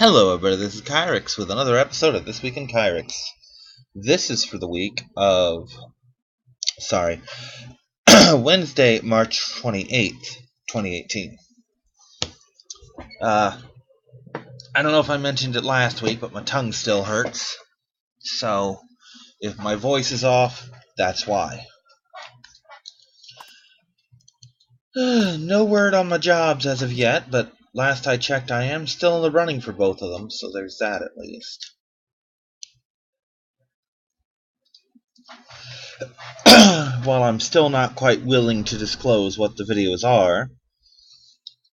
Hello everybody, this is Kyrix with another episode of This Week in Kyrix. This is for the week of, Wednesday, March 28th, 2018. I don't know if I mentioned it last week, but my tongue still hurts. So, if my voice is off, that's why. No word on my jobs as of yet, but last I checked I am still in the running for both of them, so there's that at least. While I'm still not quite willing to disclose what the videos are,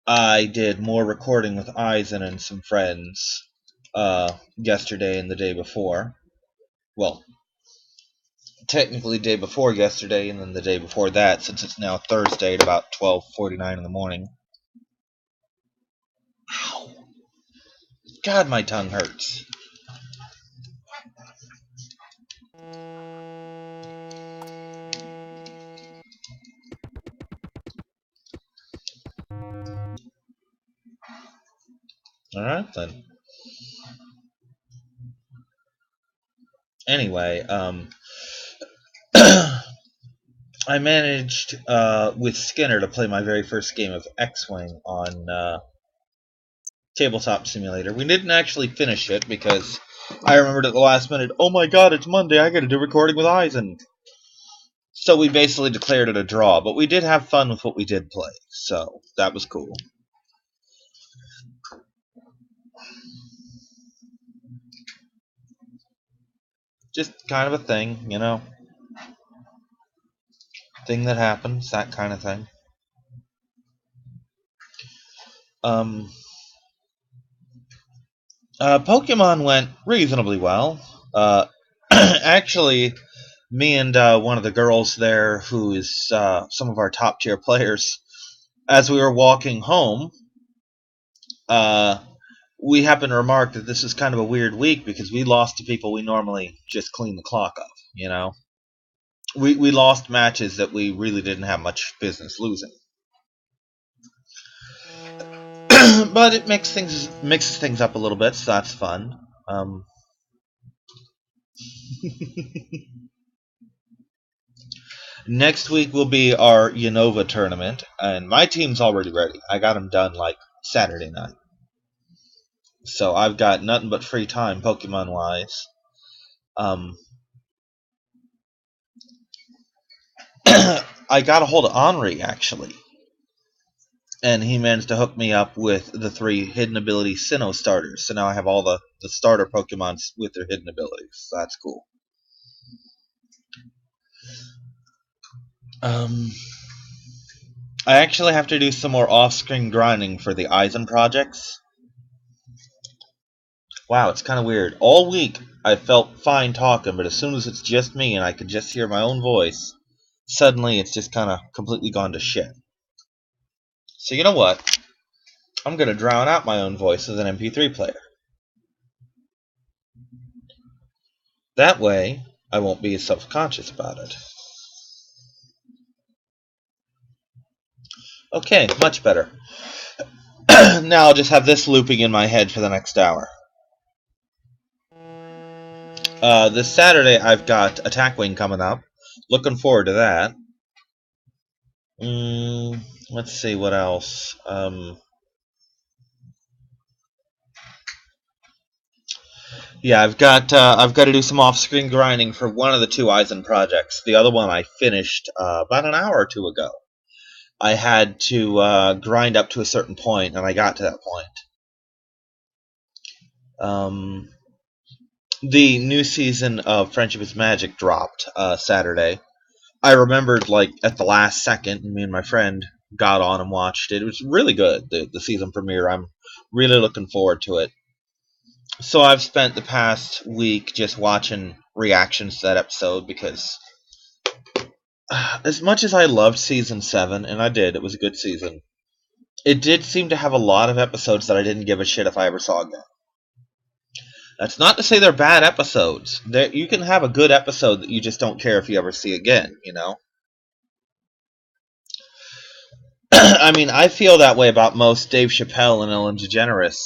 I did more recording with Eisen and some friends yesterday and the day before. Well, technically day before yesterday and then the day before that, since it's now Thursday at about 12:49 in the morning. Ow. God, my tongue hurts. Alright then. Anyway, I managed with Skinner to play my very first game of X-Wing on Tabletop Simulator. We didn't actually finish it because I remembered at the last minute, oh my god, it's Monday, I gotta do recording with Eisen. So we basically declared it a draw, but we did have fun with what we did play, so that was cool. Just kind of a thing, you know? Thing that happens, that kind of thing. Pokemon went reasonably well. Actually, me and one of the girls there, who is some of our top tier players, as we were walking home, we happened to remark that this is kind of a weird week because we lost to people we normally just clean the clock of, you know? We lost matches that we really didn't have much business losing. But it mixes things up a little bit, so that's fun. Next week will be our Unova tournament, and my team's already ready. I got them done like Saturday night. So I've got nothing but free time, Pokemon-wise. I got a hold of Henri, actually. And he managed to hook me up with the 3 hidden ability Sinnoh starters. So now I have all the starter Pokemon with their hidden abilities. So that's cool. I actually have to do some more off-screen grinding for the Eisen projects. Wow, it's kind of weird. All week I felt fine talking, but as soon as it's just me and I can just hear my own voice, suddenly it's just kind of completely gone to shit. So you know what? I'm going to drown out my own voice as an MP3 player. That way, I won't be as self-conscious about it. Okay, much better. Now I'll just have this looping in my head for the next hour. This Saturday I've got Attack Wing coming up. Looking forward to that. Let's see what else. Yeah, I've got to do some off-screen grinding for one of the 2 Eisen projects. The other one I finished about an hour or 2 ago. I had to grind up to a certain point, and I got to that point. The new season of Friendship is Magic dropped Saturday. I remembered, like, at the last second, and me and my friend got on and watched it. It was really good, the season premiere. I'm really looking forward to it. So I've spent the past week just watching reactions to that episode because as much as I loved Season 7, and I did, it was a good season, it did seem to have a lot of episodes that I didn't give a shit if I ever saw again. That's not to say they're bad episodes. You can have a good episode that you just don't care if you ever see again, you know? I mean, I feel that way about most Dave Chappelle and Ellen DeGeneres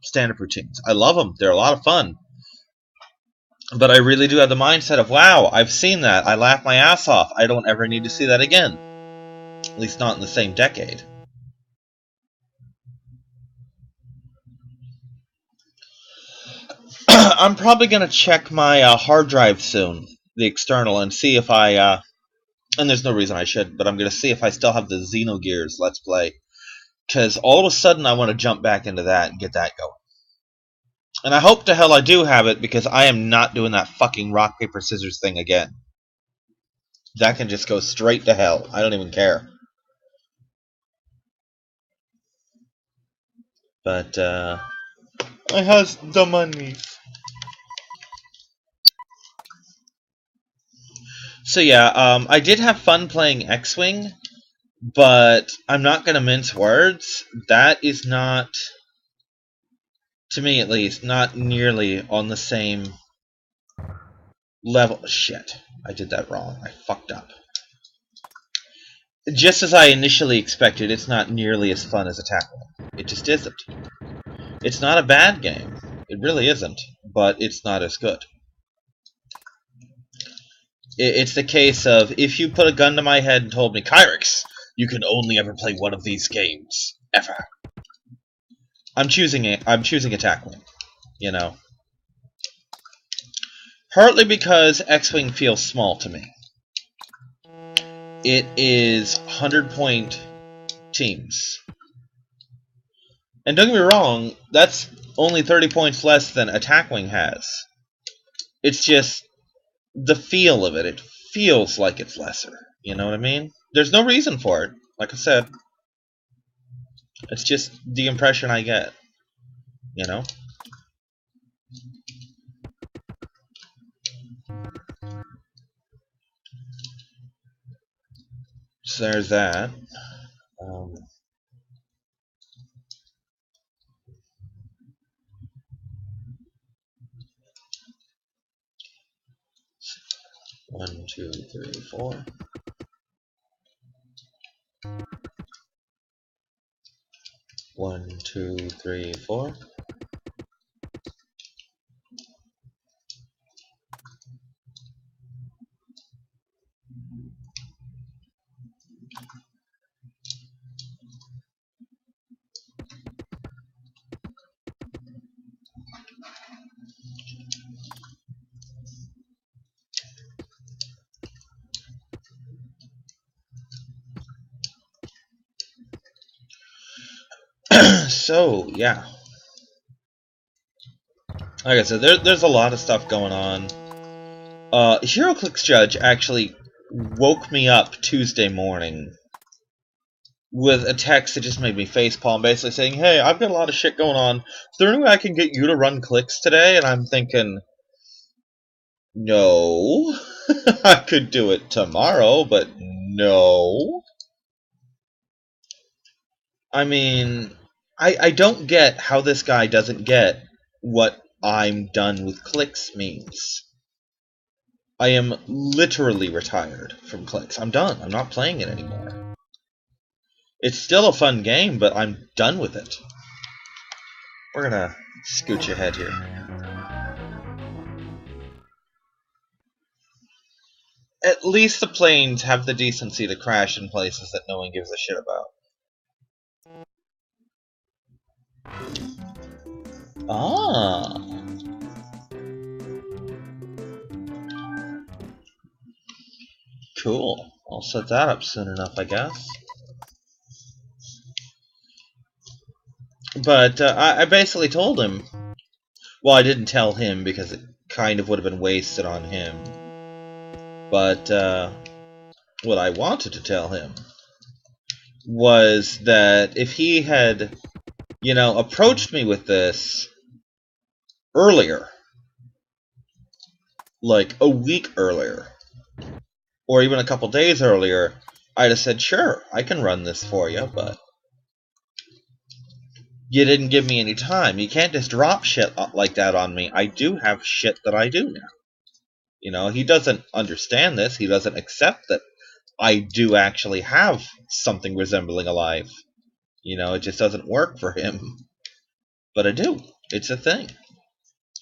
stand-up routines. I love them; they're a lot of fun. But I really do have the mindset of, wow, I've seen that. I laughed my ass off. I don't ever need to see that again. At least not in the same decade. I'm probably going to check my hard drive soon, the external, and see if I, and there's no reason I should, but I'm going to see if I still have the Xenogears Let's Play. Because all of a sudden I want to jump back into that and get that going. And I hope to hell I do have it, because I am not doing that fucking rock, paper, scissors thing again. That can just go straight to hell. I don't even care. But, I has the money. So yeah, I did have fun playing X-Wing, but I'm not going to mince words. That is not, to me at least, not nearly on the same level. Shit, I did that wrong. I fucked up. Just as I initially expected, it's not nearly as fun as Attack Wing. It just isn't. It's not a bad game. It really isn't, but it's not as good. It's the case of, if you put a gun to my head and told me, Kyrix, you can only ever play one of these games. Ever. I'm choosing Attack Wing. You know. Partly because X-Wing feels small to me. It is 100-point teams. And don't get me wrong, that's only 30 points less than Attack Wing has. It's just the feel of it. It feels like it's lesser. You know what I mean? There's no reason for it. Like I said, it's just the impression I get. You know? So there's that. 1, 2, 3, 4. 1, 2, 3, 4. So, yeah. Like I said, there's a lot of stuff going on. HeroClix Judge actually woke me up Tuesday morning with a text that just made me facepalm, basically saying, hey, I've got a lot of shit going on. Is there any way I can get you to run clicks today? And I'm thinking, no. I could do it tomorrow, but no. I mean, I don't get how this guy doesn't get what I'm done with clicks means. I am literally retired from clicks. I'm done. I'm not playing it anymore. It's still a fun game, but I'm done with it. We're gonna scooch ahead here. At least the planes have the decency to crash in places that no one gives a shit about. Ah. Cool. I'll set that up soon enough, I guess. But I basically told him. Well, I didn't tell him because it kind of would have been wasted on him. But what I wanted to tell him was that if he had, approached me with this earlier, like a week earlier, or even a couple days earlier, I'd have said, sure, I can run this for you, but you didn't give me any time. You can't just drop shit like that on me. I do have shit that I do now. He doesn't understand this. He doesn't accept that I do actually have something resembling a life. It just doesn't work for him. But I do. It's a thing.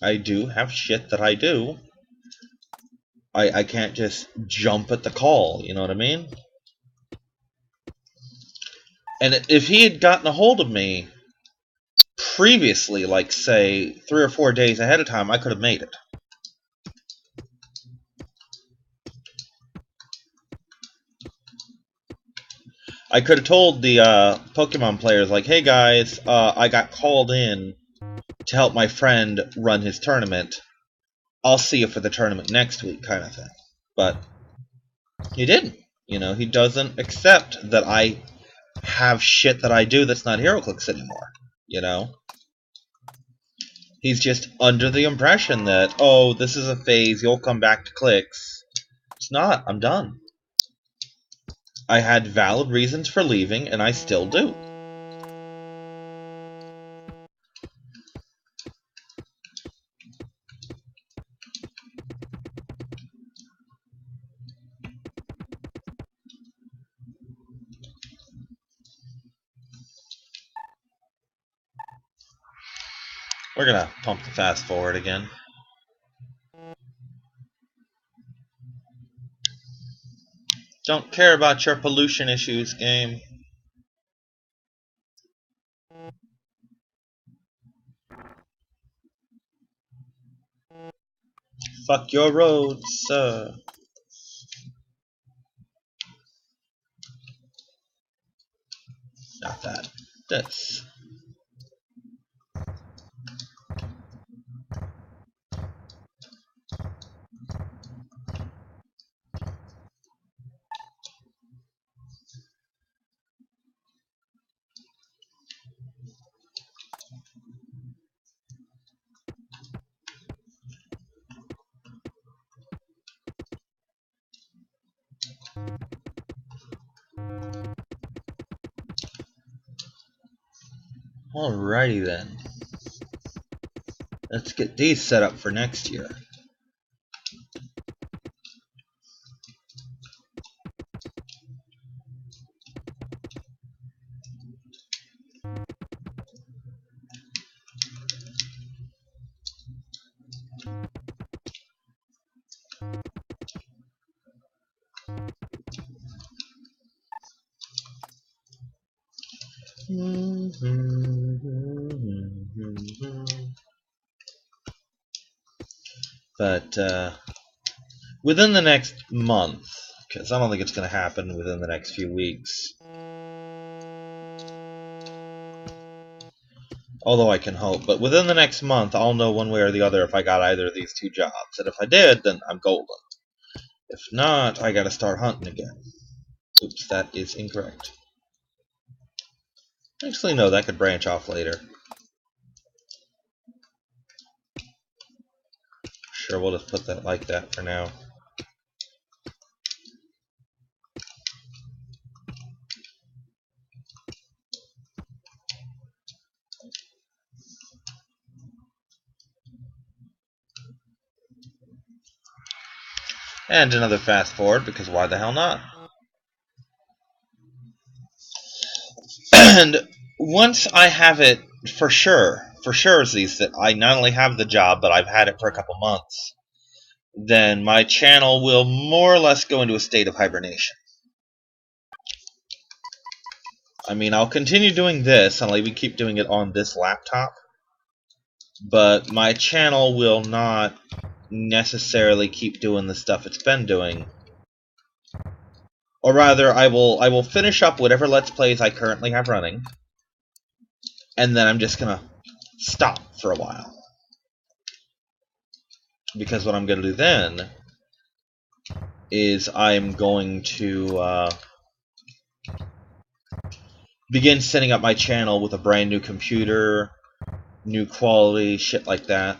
I do have shit that I do. I can't just jump at the call, you know what I mean? And if he had gotten a hold of me previously, like, say, 3 or 4 days ahead of time, I could have made it. I could have told the Pokemon players, like, hey guys, I got called in to help my friend run his tournament. I'll see you for the tournament next week, kind of thing. But he didn't. He doesn't accept that I have shit that I do that's not HeroClix anymore. He's just under the impression that, oh, this is a phase, you'll come back to clicks. It's not. I'm done. I had valid reasons for leaving, and I still do. We're gonna pump the fast forward again. Don't care about your pollution issues, game. Fuck your roads, sir. Not that. This. Alrighty then. Let's get these set up for next year. But within the next month, because I don't think it's going to happen within the next few weeks, although I can hope, but within the next month I'll know one way or the other if I got either of these two jobs. And if I did, then I'm golden. If not, I gotta start hunting again. Oops, that is incorrect. Actually, no, that could branch off later. Sure, we'll just put that like that for now. And another fast forward, because why the hell not? And once I have it for sure that I not only have the job, but I've had it for a couple months, then my channel will more or less go into a state of hibernation. I mean, I'll continue doing this, and I'll even keep doing it on this laptop, but my channel will not necessarily keep doing the stuff it's been doing. Or rather, I will finish up whatever Let's Plays I currently have running, and then I'm just gonna stop for a while. Because what I'm gonna do then is I'm going to begin setting up my channel with a brand new computer, new quality, shit like that.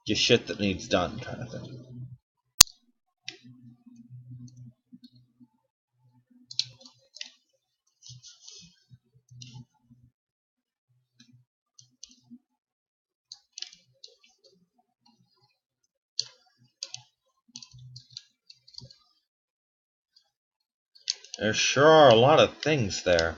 Just shit that needs done, kind of thing. There sure are a lot of things there.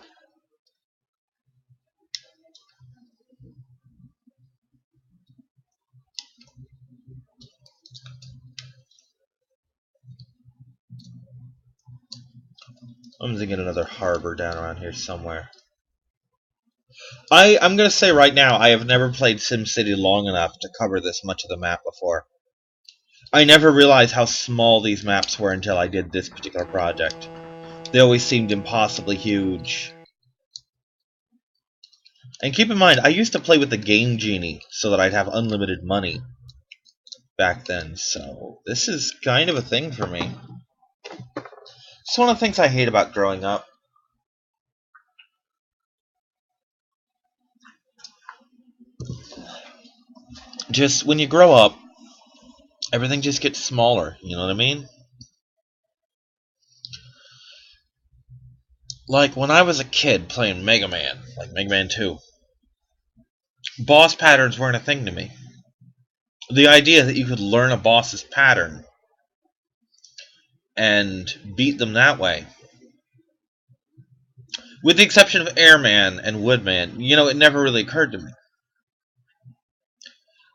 I'm gonna get another harbor down around here somewhere. I'm gonna say right now, I have never played SimCity long enough to cover this much of the map before. I never realized how small these maps were until I did this particular project. They always seemed impossibly huge. And keep in mind, I used to play with the Game Genie so that I'd have unlimited money back then, so this is kind of a thing for me. It's one of the things I hate about growing up. Just when you grow up, everything just gets smaller, you know what I mean? Like when I was a kid playing Mega Man, like Mega Man 2, boss patterns weren't a thing to me. The idea that you could learn a boss's pattern and beat them that way, with the exception of Airman and Woodman, it never really occurred to me.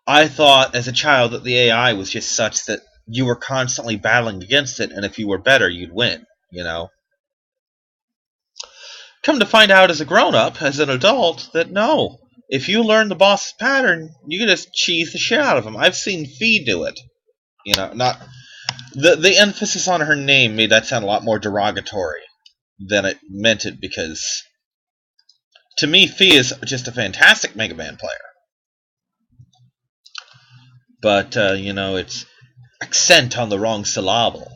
I thought as a child that the AI was just such that you were constantly battling against it, and if you were better, you'd win. Come to find out as a grown-up, as an adult, that no. If you learn the boss's pattern, you can just cheese the shit out of him. I've seen Fee do it. Not the emphasis on her name made that sound a lot more derogatory than it meant it, because to me, Fee is just a fantastic Mega Man player. But, it's accent on the wrong syllable.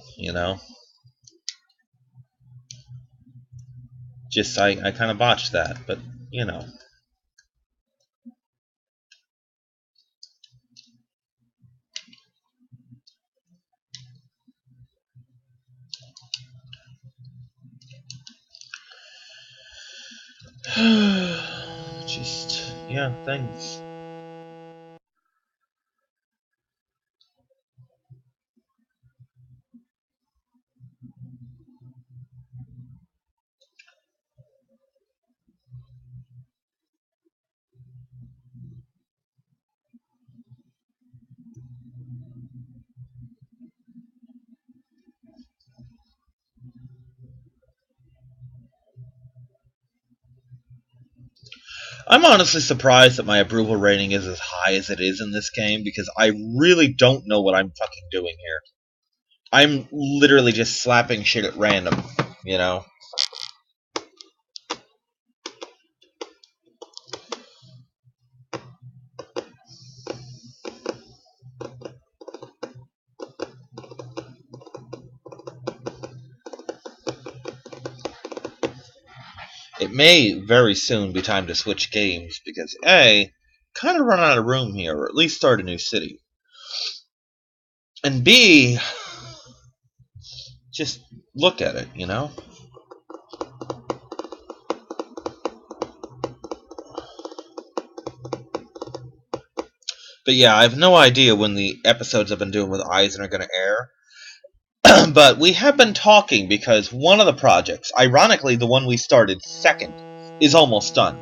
Just, I kind of botched that, but. Just, yeah, things. I'm honestly surprised that my approval rating is as high as it is in this game, because I really don't know what I'm fucking doing here. I'm literally just slapping shit at random. It may very soon be time to switch games, because A, kind of run out of room here, or at least start a new city. And B, just look at it. But yeah, I have no idea when the episodes I've been doing with Eisen are going to air. But we have been talking, because one of the projects, ironically the one we started second, is almost done.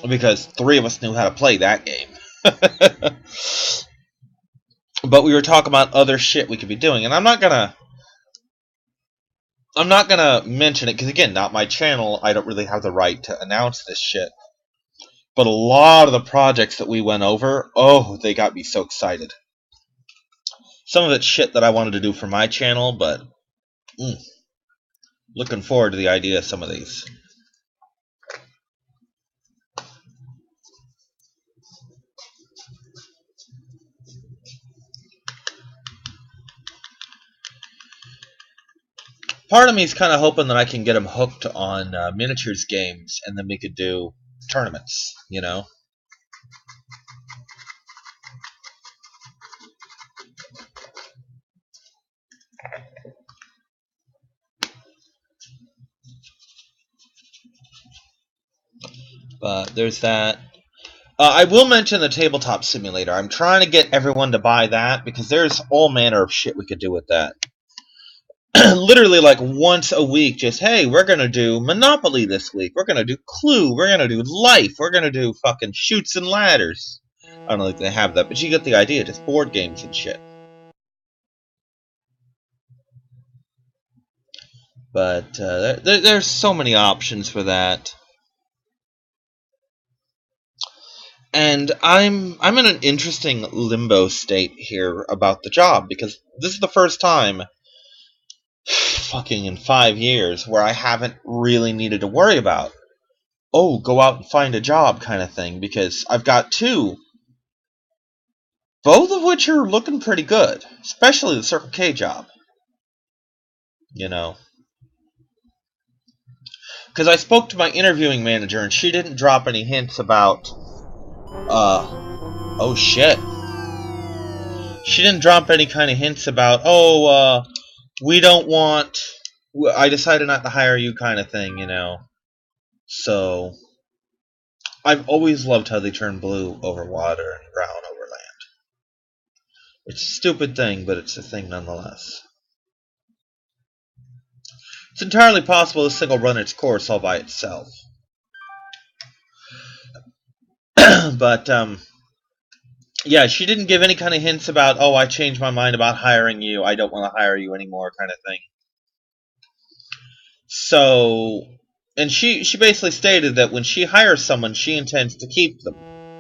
Because 3 of us knew how to play that game. But we were talking about other shit we could be doing, and I'm not gonna mention it, because again, not my channel, I don't really have the right to announce this shit. But a lot of the projects that we went over, they got me so excited. Some of it's shit that I wanted to do for my channel, but looking forward to the idea of some of these. Part of me is kind of hoping that I can get him hooked on miniatures games, and then we could do tournaments. But there's that. I will mention the tabletop simulator. I'm trying to get everyone to buy that, because there's all manner of shit we could do with that. literally like once a week, just, hey, we're gonna do Monopoly this week. We're gonna do Clue. We're gonna do Life. We're gonna do fucking Chutes and Ladders. I don't think they have that, but you get the idea. Just board games and shit. But there's so many options for that. And I'm in an interesting limbo state here about the job, because this is the first time fucking in 5 years where I haven't really needed to worry about, oh, go out and find a job kind of thing, because I've got two, both of which are looking pretty good, especially the Circle K job. You know, because I spoke to my interviewing manager and she didn't drop any hints about, oh shit. She didn't drop any kind of hints about, we don't want, I decided not to hire you kind of thing, you know. So, I've always loved how they turn blue over water and brown over land. It's a stupid thing, but it's a thing nonetheless. It's entirely possible this thing will run its course all by itself. But, yeah, she didn't give any kind of hints about, oh, I changed my mind about hiring you, I don't want to hire you anymore kind of thing. So, and she basically stated that when she hires someone, she intends to keep them,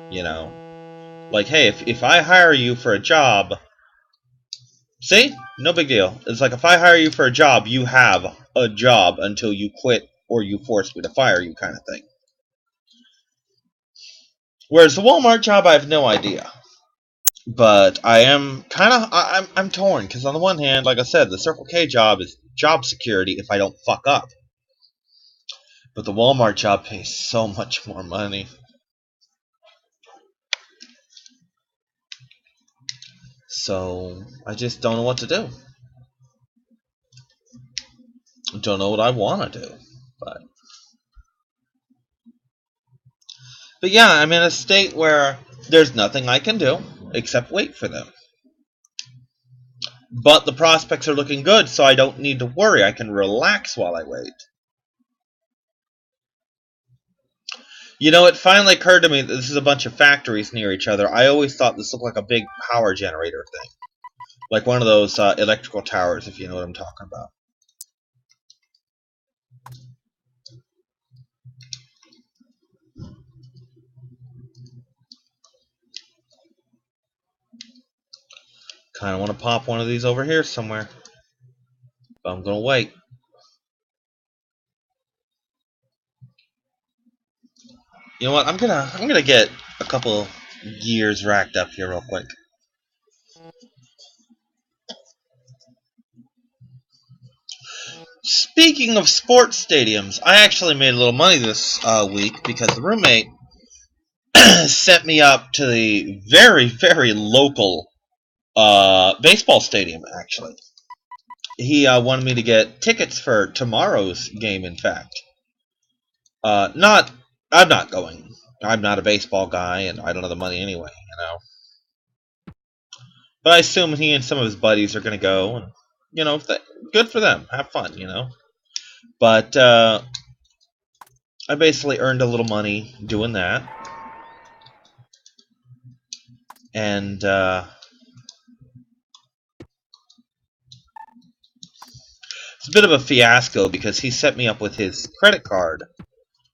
you know. Like, hey, if I hire you for a job, see? No big deal. It's like, if I hire you for a job, you have a job until you quit or you force me to fire you kind of thing. Whereas the Walmart job, I have no idea. But I am kind of, I'm torn, because on the one hand, like I said, the Circle K job is job security if I don't fuck up. But the Walmart job pays so much more money. So, I just don't know what to do. Don't know what I want to do. But yeah, I'm in a state where there's nothing I can do except wait for them. But the prospects are looking good, so I don't need to worry. I can relax while I wait. You know, it finally occurred to me that this is a bunch of factories near each other. I always thought this looked like a big power generator thing. Like one of those electrical towers, if you know what I'm talking about. Kind of want to pop one of these over here somewhere. But I'm going to wait. You know what? I'm gonna get a couple gears racked up here real quick. Speaking of sports stadiums, I actually made a little money this week because the roommate sent me up to the very, very local baseball stadium, actually. He wanted me to get tickets for tomorrow's game, in fact. I'm not going. I'm not a baseball guy, and I don't have the money anyway, you know. But I assume he and some of his buddies are going to go, and, you know, good for them. Have fun, you know. But I basically earned a little money doing that. And it's a bit of a fiasco because he set me up with his credit card.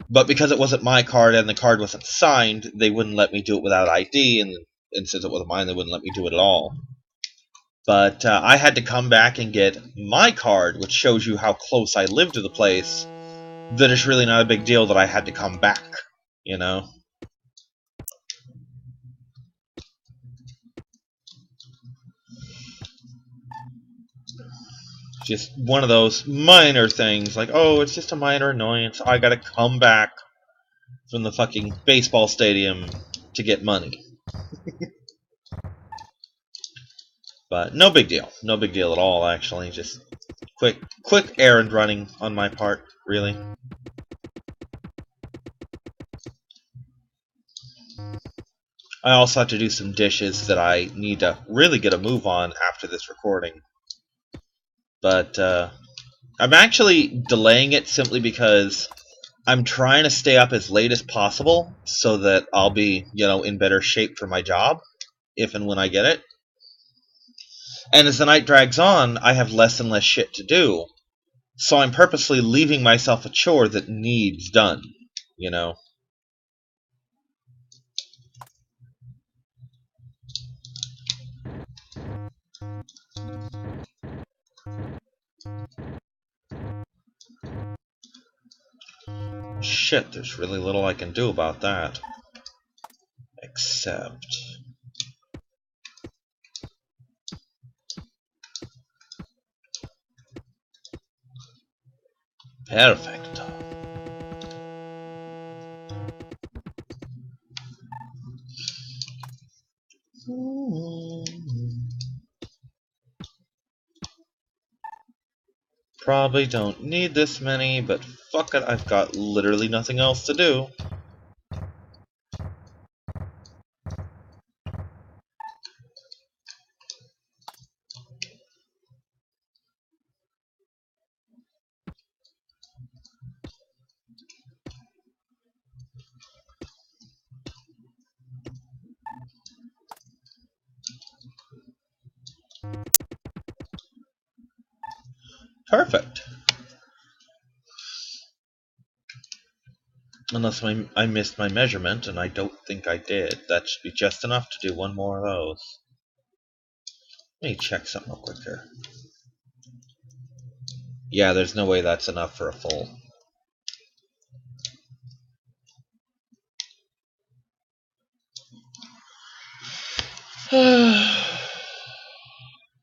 But because it wasn't my card and the card wasn't signed, they wouldn't let me do it without ID. And since it wasn't mine, they wouldn't let me do it at all. But I had to come back and get my card, which shows you how close I live to the place, that it's really not a big deal that I had to come back, you know? Just one of those minor things, like, oh, it's just a minor annoyance. I gotta come back from the fucking baseball stadium to get money. But no big deal. No big deal at all, actually. Just quick errand running on my part, really. I also have to do some dishes that I need to really get a move on after this recording. But I'm actually delaying it simply because I'm trying to stay up as late as possible so that I'll be, in better shape for my job if and when I get it. And as the night drags on, I have less and less shit to do. So I'm purposely leaving myself a chore that needs done, you know. Shit, there's really little I can do about that. Except... Perfecto. Probably don't need this many, but fuck it, I've got literally nothing else to do. Perfect. Unless I missed my measurement, and I don't think I did. That should be just enough to do one more of those. Let me check something real quick here. Yeah, there's no way that's enough for a full.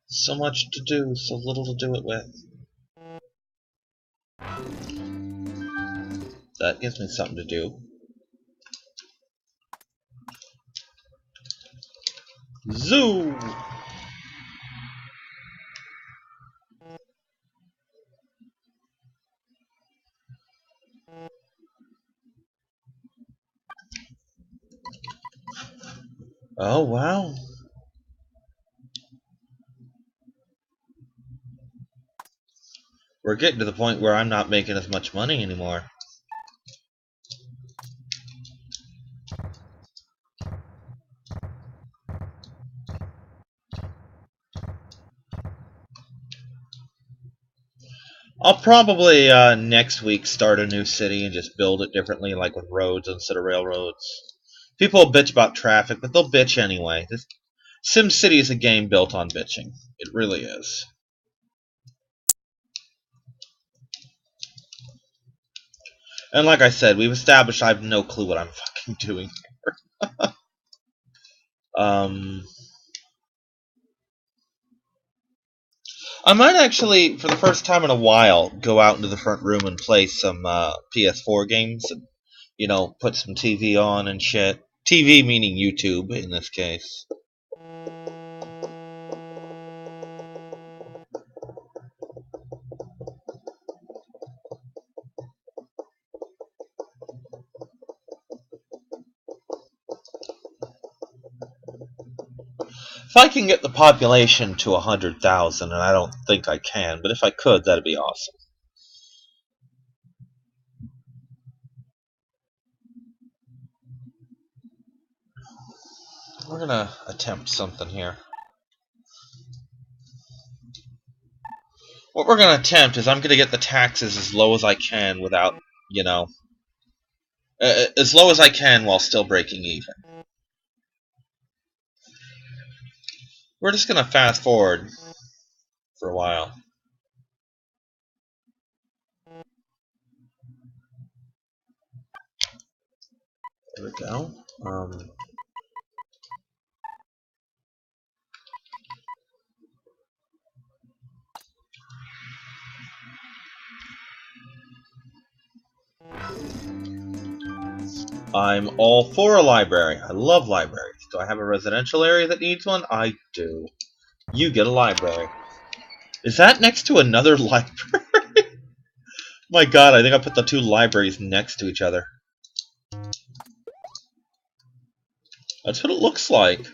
So much to do, so little to do it with. That gives me something to do. Zoo! Oh, wow. We're getting to the point where I'm not making as much money anymore. I'll probably next week start a new city and just build it differently, like with roads instead of railroads. People will bitch about traffic, but they'll bitch anyway. SimCity is a game built on bitching. It really is. And like I said, we've established I have no clue what I'm fucking doing here. I might actually, for the first time in a while, go out into the front room and play some PS4 games and, put some TV on and shit. TV meaning YouTube in this case. If I can get the population to 100,000, and I don't think I can, but if I could, that'd be awesome. We're gonna attempt something here. What we're gonna attempt is I'm gonna get the taxes as low as I can without, as low as I can while still breaking even. We're just gonna fast forward for a while. There we go. I'm all for a library. I love libraries. Do I have a residential area that needs one? I do. You get a library. Is that next to another library? My god, I think I put the two libraries next to each other. That's what it looks like.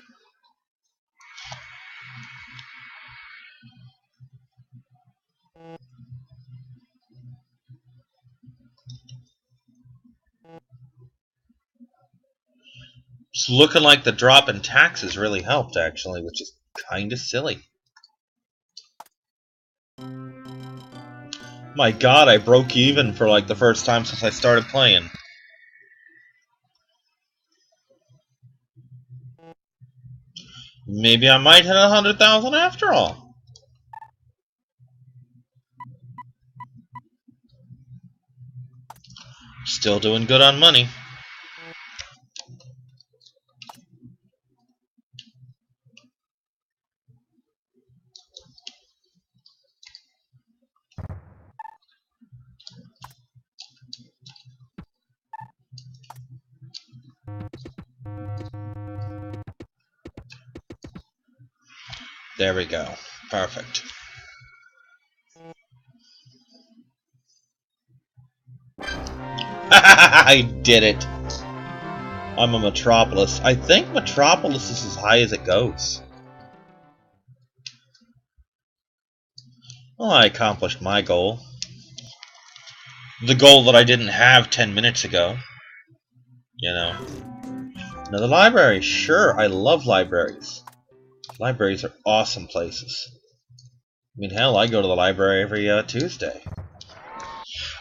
Looking like the drop in taxes really helped, actually, which is kind of silly. My god, I broke even for like the first time since I started playing. Maybe I might hit 100,000 after all. Still doing good on money. There we go. Perfect. I did it. I'm a Metropolis. I think Metropolis is as high as it goes. Well, I accomplished my goal. The goal that I didn't have 10 minutes ago. You know. Another library. Sure, I love libraries. Libraries are awesome places. I mean, hell, I go to the library every Tuesday.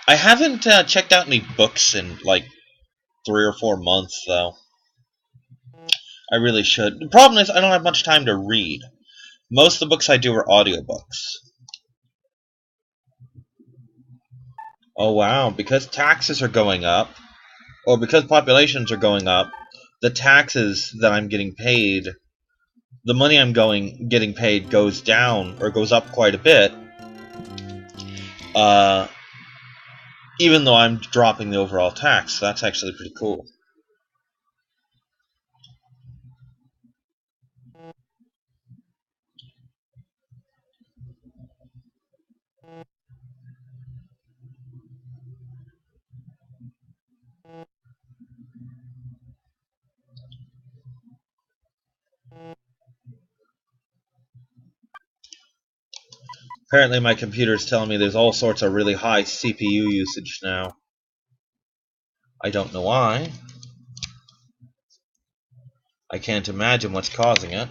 I haven't checked out any books in like 3 or 4 months, though. I really should. The problem is I don't have much time to read. Most of the books I do are audiobooks. Oh wow, because taxes are going up, or because populations are going up, the taxes that I'm getting paid, the money I'm getting paid goes down, or goes up quite a bit, even though I'm dropping the overall tax. So that's actually pretty cool. Apparently my computer is telling me there's all sorts of really high CPU usage now. I don't know why. I can't imagine what's causing it.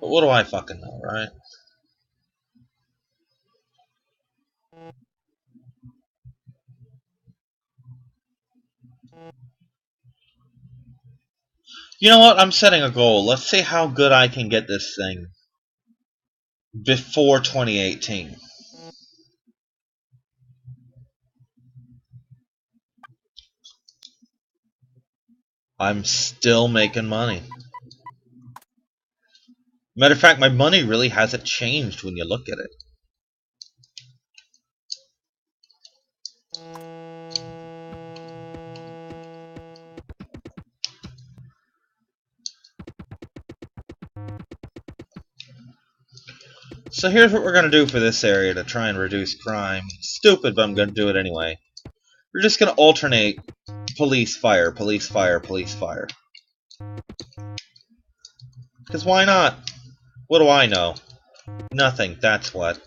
But what do I fucking know, right? You know what? I'm setting a goal. Let's see how good I can get this thing before 2018. I'm still making money. Matter of fact, my money really hasn't changed when you look at it. So here's what we're going to do for this area to try and reduce crime. Stupid, but I'm going to do it anyway. We're just going to alternate police fire, police fire, police fire. Because why not? What do I know? Nothing, that's what.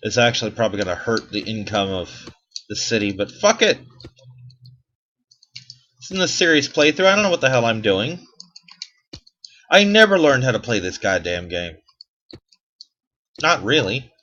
It's actually probably going to hurt the income of the city, but fuck it. It's in the serious playthrough. I don't know what the hell I'm doing. I never learned how to play this goddamn game. Not really.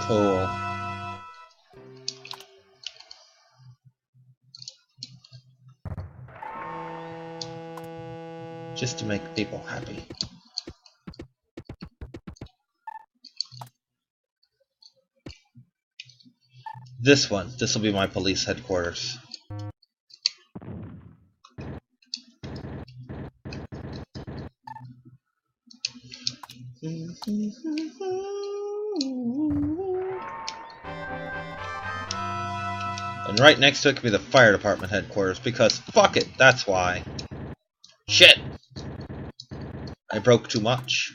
Cool. Just to make people happy. This one. This will be my police headquarters. And right next to it could be the fire department headquarters, because fuck it, that's why. Shit! I broke too much.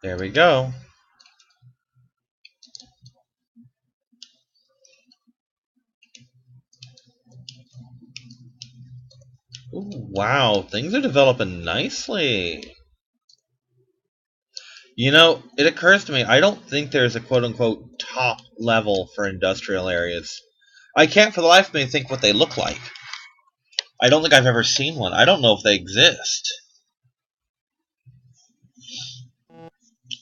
There we go. Ooh, wow, things are developing nicely. You know, it occurs to me, I don't think there's a quote-unquote top level for industrial areas. I can't for the life of me think what they look like. I don't think I've ever seen one. I don't know if they exist.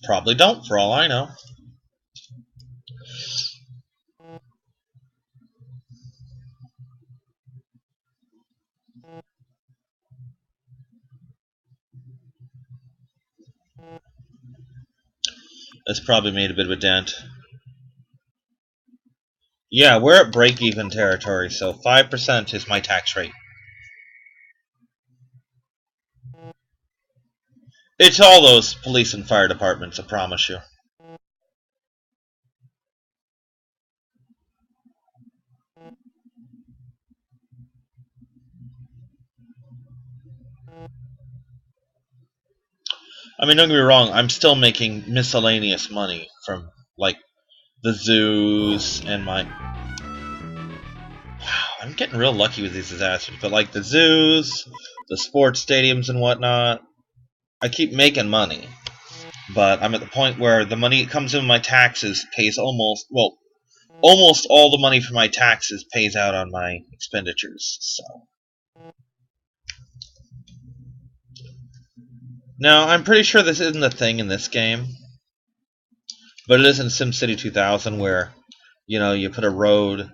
Probably don't, for all I know. That's probably made a bit of a dent. Yeah, we're at break-even territory, so 5% is my tax rate. It's all those police and fire departments, I promise you. I mean, don't get me wrong, I'm still making miscellaneous money from, like, the zoos and my... Wow, I'm getting real lucky with these disasters, but like the zoos, the sports stadiums and whatnot, I keep making money. But I'm at the point where the money that comes in my taxes pays almost all the money for my taxes pays out on my expenditures. So now I'm pretty sure this isn't a thing in this game, but it is in SimCity 2000 where, you know, you put a road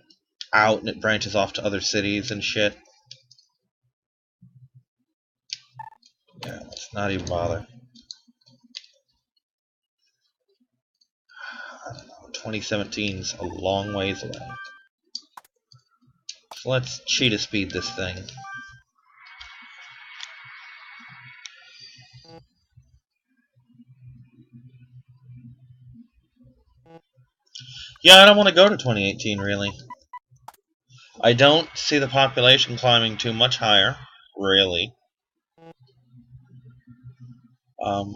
out and it branches off to other cities and shit. Yeah, let's not even bother. I don't know, 2017's a long ways away. So let's cheetah speed this thing. Yeah, I don't want to go to 2018, really. I don't see the population climbing too much higher, really. Um,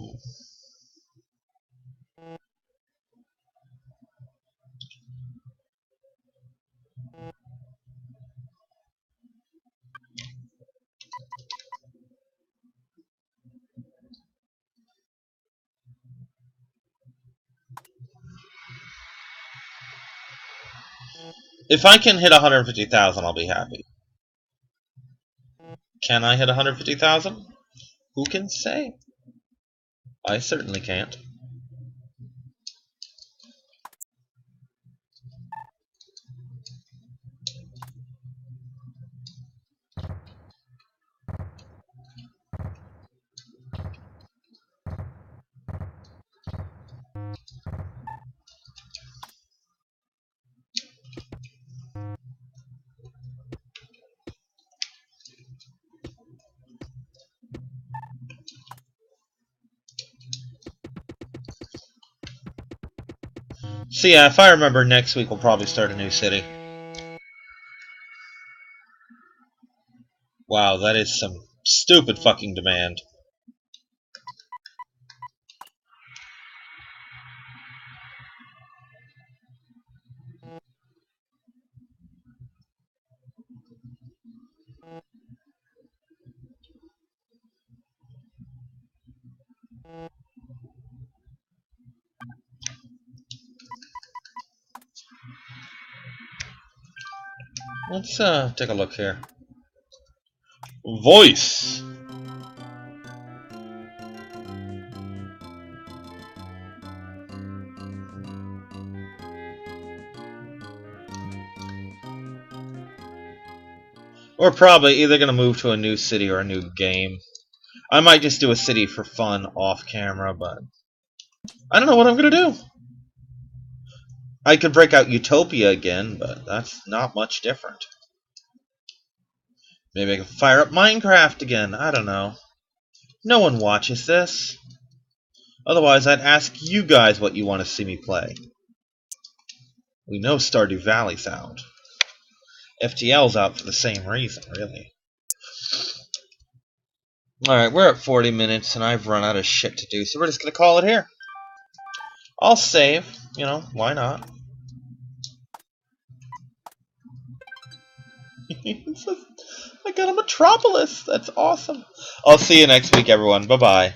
if I can hit 150,000, I'll be happy. Can I hit 150,000? Who can say? I certainly can't. So yeah, if I remember, next week we'll probably start a new city. Wow, that is some stupid fucking demand. Let's take a look here. Voice. We're probably either going to move to a new city or a new game. I might just do a city for fun off camera, but I don't know what I'm going to do. I could break out Utopia again, but that's not much different. Maybe I can fire up Minecraft again. I don't know. No one watches this. Otherwise, I'd ask you guys what you want to see me play. We know Stardew Valley's out. FTL's out for the same reason, really. Alright, we're at 40 minutes and I've run out of shit to do, so we're just gonna call it here. I'll save, you know, why not? I got a Metropolis! That's awesome. I'll see you next week, everyone. Bye-bye.